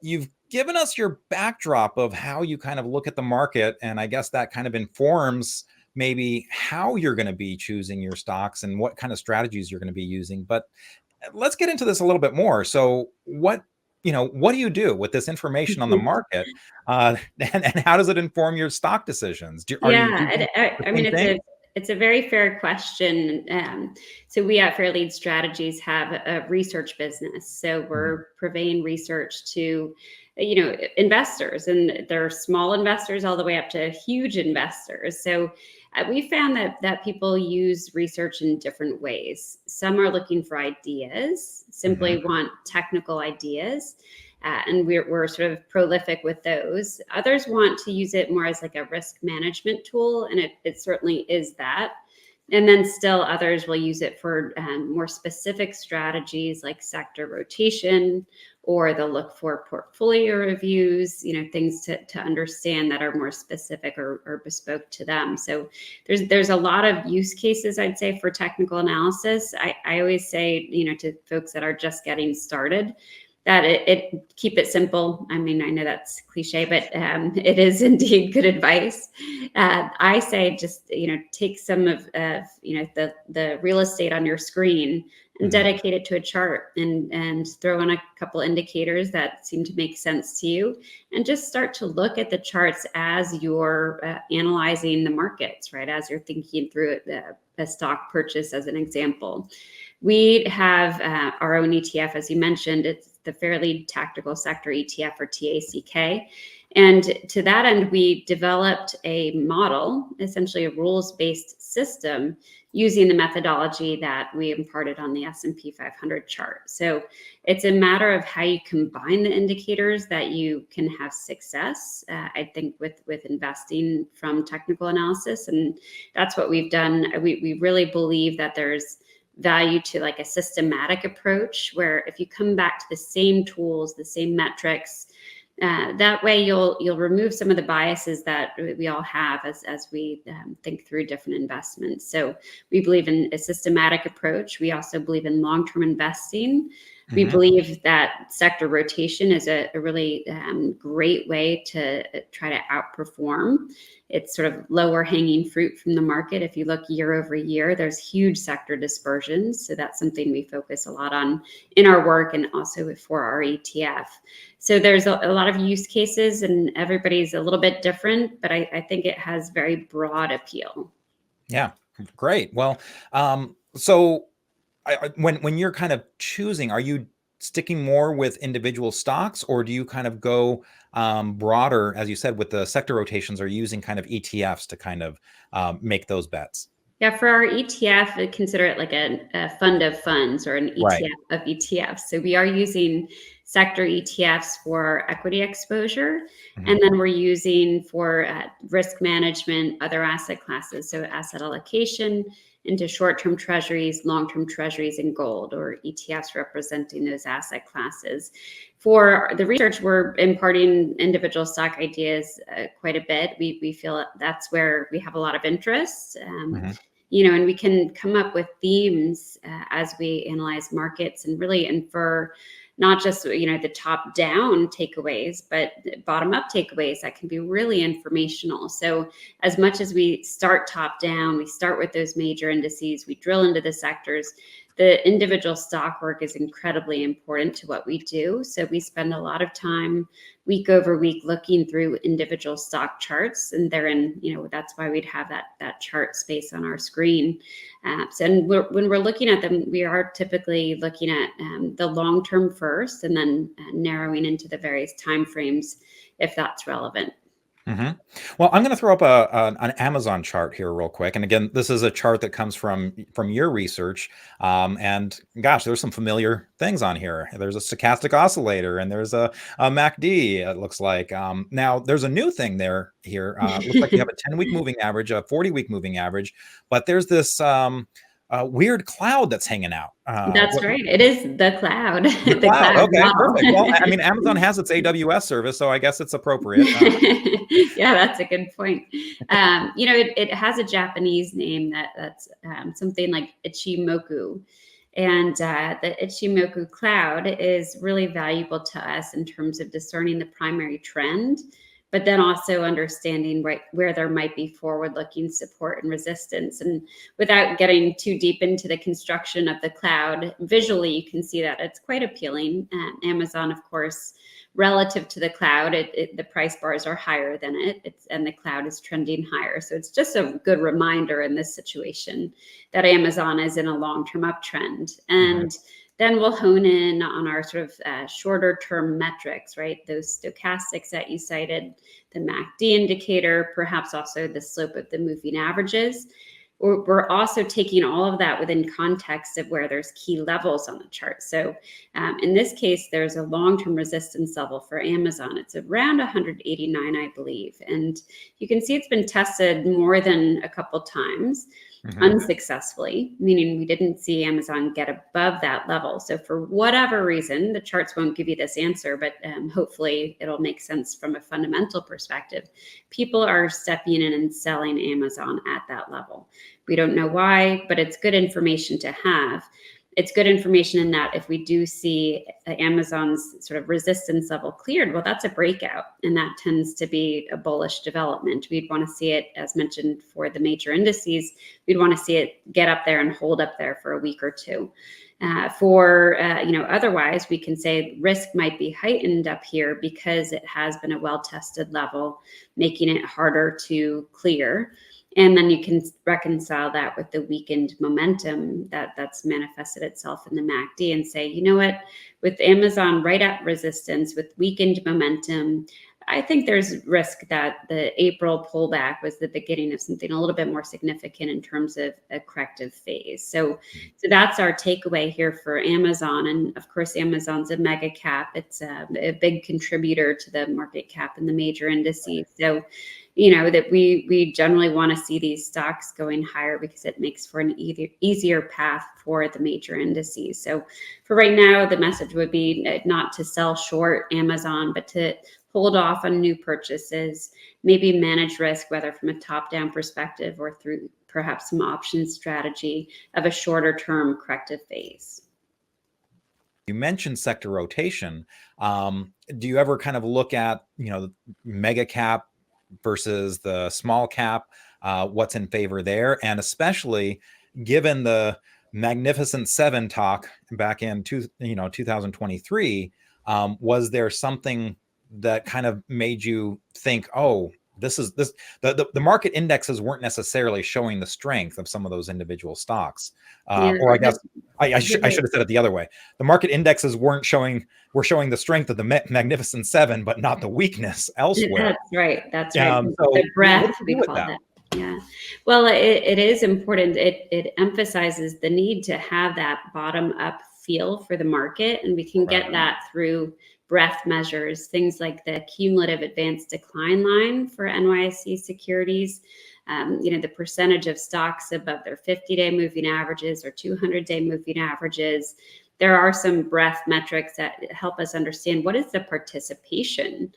you've given us your backdrop of how you kind of look at the market, and I guess that kind of informs maybe how you're going to be choosing your stocks and what kind of strategies you're going to be using. But let's get into this a little bit more. So what do you do with this information on the market, and how does it inform your stock decisions? Are you Yeah, doing the I mean, same thing? it's a very fair question. So we at Fairlead Strategies have a research business. So Mhm. we're providing research to, investors, and there are small investors all the way up to huge investors. So we found that people use research in different ways. Some are looking for ideas, Mhm. simply want technical ideas. And we're sort of prolific with those. Others want to use it more as like a risk management tool, and it certainly is that. And then still others will use it for more specific strategies like sector rotation, or they'll look for portfolio reviews, things to understand that are more specific or bespoke to them. So there's a lot of use cases, I'd say, for technical analysis. I always say, to folks that are just getting started, that it keep it simple. I mean, I know that's cliche, but it is indeed good advice. I say just take some of the real estate on your screen and Mhm. dedicate it to a chart, and throw in a couple indicators that seem to make sense to you, and just start to look at the charts as you're analyzing the markets, right? As you're thinking through a stock purchase, as an example. We have our own ETF, as you mentioned. It's the Fairlead Tactical Sector ETF, or TACK. And to that end, we developed a model, essentially a rules-based system, using the methodology that we imparted on the S&P 500 chart. So it's a matter of how you combine the indicators that you can have success, I think, with investing from technical analysis. And that's what we've done. We really believe that there's value to like a systematic approach, where if you come back to the same tools, the same metrics, that way you'll remove some of the biases that we all have as we think through different investments. So we believe in a systematic approach. We also believe in long-term investing. We Mhm. believe that sector rotation is a really great way to try to outperform. It's sort of lower hanging fruit from the market. If you look year over year, there's huge sector dispersions. So that's something we focus a lot on in our work, and also for our ETF. So there's a lot of use cases, and everybody's a little bit different, but I think it has very broad appeal. Yeah, great. Well, so when you're kind of choosing, are you sticking more with individual stocks, or do you kind of go broader, as you said, with the sector rotations, or using kind of ETFs to kind of make those bets? Yeah, for our ETF, I consider it like a fund of funds, or an Right. ETF of ETFs. So we are using sector ETFs for equity exposure, Mhm. and then we're using for risk management, other asset classes. So asset allocation into short-term treasuries, long-term treasuries, and gold, or ETFs representing those asset classes. For the research, we're imparting individual stock ideas quite a bit. We feel that's where we have a lot of interest. Mhm. And we can come up with themes as we analyze markets, and really infer not just the top down takeaways, but bottom up takeaways that can be really informational. So as much as we start top down, we start with those major indices, we drill into the sectors. The individual stock work is incredibly important to what we do. So we spend a lot of time week over week looking through individual stock charts, and therein, that's why we'd have that chart space on our screen. And when we're looking at them, we are typically looking at the long term first, and then narrowing into the various timeframes if that's relevant. Mhm. Well, I'm going to throw up an Amazon chart here real quick. And again, this is a chart that comes from your research. And gosh, there's some familiar things on here. There's a stochastic oscillator, and there's a MACD. It looks like. Now there's a new thing there here. Looks like you have a 10-week moving average, a 40-week moving average, but there's this weird cloud that's hanging out. That's right. It is the cloud, The the cloud. cloud Okay, model. perfect. Well, I mean, Amazon has its AWS service, so I guess it's appropriate. Yeah, that's a good point. It has a Japanese name that's something like Ichimoku. And the Ichimoku cloud is really valuable to us in terms of discerning the primary trend, but then also understanding right where there might be forward-looking support and resistance. And without getting too deep into the construction of the cloud, visually you can see that it's quite appealing. Amazon, of course, relative to the cloud, the price bars are higher than and the cloud is trending higher. So it's just a good reminder in this situation that Amazon is in a long-term uptrend. And then we'll hone in on our sort of shorter term metrics, right? Those stochastics that you cited, the MACD indicator, perhaps also the slope of the moving averages. We're also taking all of that within context of where there's key levels on the chart. So in this case, there's a long-term resistance level for Amazon. It's around 189, I believe. And you can see it's been tested more than a couple times. Unsuccessfully, meaning we didn't see Amazon get above that level. So for whatever reason, the charts won't give you this answer, but hopefully it'll make sense from a fundamental perspective. People are stepping in and selling Amazon at that level. We don't know why, but it's good information to have. It's good information in that if we do see Amazon's sort of resistance level cleared, well, that's a breakout, and that tends to be a bullish development. We'd want to see it, as mentioned, for the major indices. We'd want to see it get up there and hold up there for a week or two. Otherwise, we can say risk might be heightened up here because it has been a well-tested level, making it harder to clear. And then you can reconcile that with the weakened momentum that's manifested itself in the MACD and say, you know what, with Amazon right at resistance, with weakened momentum, I think there's risk that the April pullback was the beginning of something a little bit more significant in terms of a corrective phase. So that's our takeaway here for Amazon. And of course, Amazon's a mega cap. It's a big contributor to the market cap and the major indices. So that we generally want to see these stocks going higher because it makes for an easier path for the major indices. So for right now, the message would be not to sell short Amazon, but to hold off on new purchases, maybe manage risk, whether from a top-down perspective or through perhaps some option strategy of a shorter term corrective phase. You mentioned sector rotation. Do you ever kind of look at, mega cap versus the small cap, what's in favor there? And especially given the Magnificent Seven talk back in 2023, was there something that kind of made you think, oh, the market indexes weren't necessarily showing the strength of some of those individual stocks? Or I guess I should have said it the other way. The market indexes were showing the strength of the Magnificent Seven, but not the weakness elsewhere. That's right. So the breadth, what do we you do with call that? that. Yeah. Well, it is important. It emphasizes the need to have that bottom up feel for the market. And we can get that through breadth measures, things like the cumulative advanced decline line for NYSE securities. The percentage of stocks above their 50-day moving averages or 200-day moving averages. There are some breadth metrics that help us understand what is the participation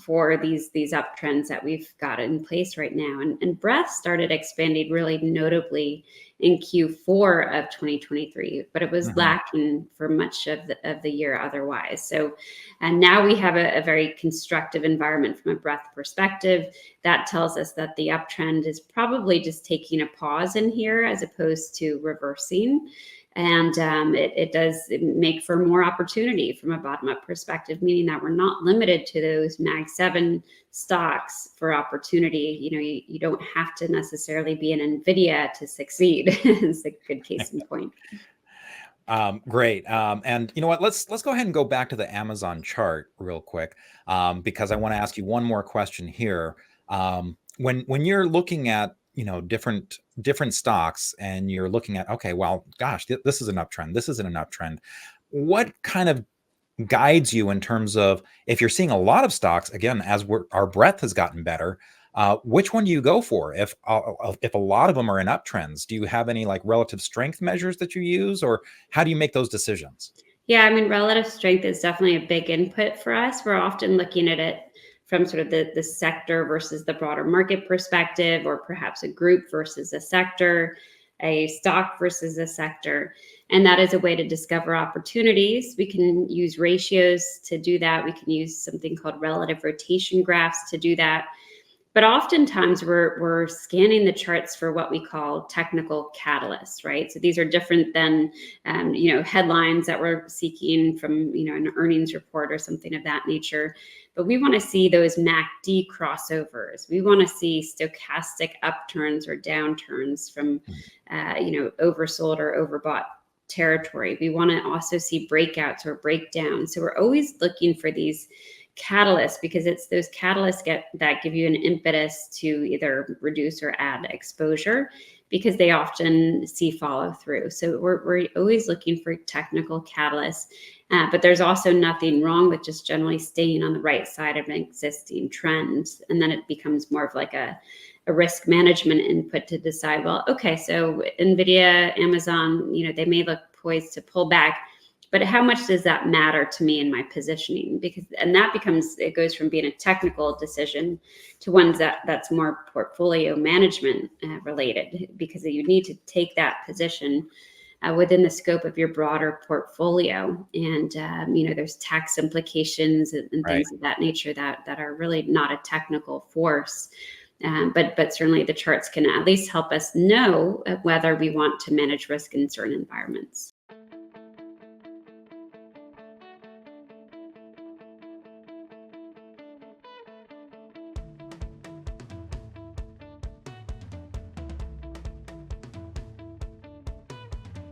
for these uptrends that we've got in place right now. And breadth started expanding really notably in Q4 of 2023, but it was lacking for much of the year otherwise. So, and now we have a very constructive environment from a breadth perspective. That tells us that the uptrend is probably just taking a pause in here as opposed to reversing. And it does make for more opportunity from a bottom-up perspective, meaning that we're not limited to those Mag 7 stocks for opportunity. You don't have to necessarily be an NVIDIA to succeed. It's a good case in point. Great. And you know what? Let's go ahead and go back to the Amazon chart real quick, because I want to ask you one more question here. When you're looking at different stocks and you're looking at, okay, well, gosh, this is an uptrend. This isn't an uptrend. What kind of guides you in terms of if you're seeing a lot of stocks, again, as our breadth has gotten better, which one do you go for? If a lot of them are in uptrends, do you have any like relative strength measures that you use, or how do you make those decisions? Yeah, I mean, relative strength is definitely a big input for us. We're often looking at it from sort of the sector versus the broader market perspective, or perhaps a group versus a sector, a stock versus a sector. And that is a way to discover opportunities. We can use ratios to do that. We can use something called relative rotation graphs to do that. But oftentimes we're scanning the charts for what we call technical catalysts, right? So these are different than headlines that we're seeking from an earnings report or something of that nature. But we want to see those MACD crossovers. We want to see stochastic upturns or downturns from oversold or overbought territory. We want to also see breakouts or breakdowns. So we're always looking for these catalysts, because it's those catalysts that give you an impetus to either reduce or add exposure, because they often see follow through. So we're always looking for technical catalysts, but there's also nothing wrong with just generally staying on the right side of an existing trend. And then it becomes more of like a risk management input to decide, well, okay, so Nvidia, Amazon, they may look poised to pull back, but how much does that matter to me in my positioning? And that it goes from being a technical decision to ones that's more portfolio management related, because you need to take that position within the scope of your broader portfolio. And, there's tax implications and Right. things of that nature that are really not a technical force. But certainly the charts can at least help us know whether we want to manage risk in certain environments.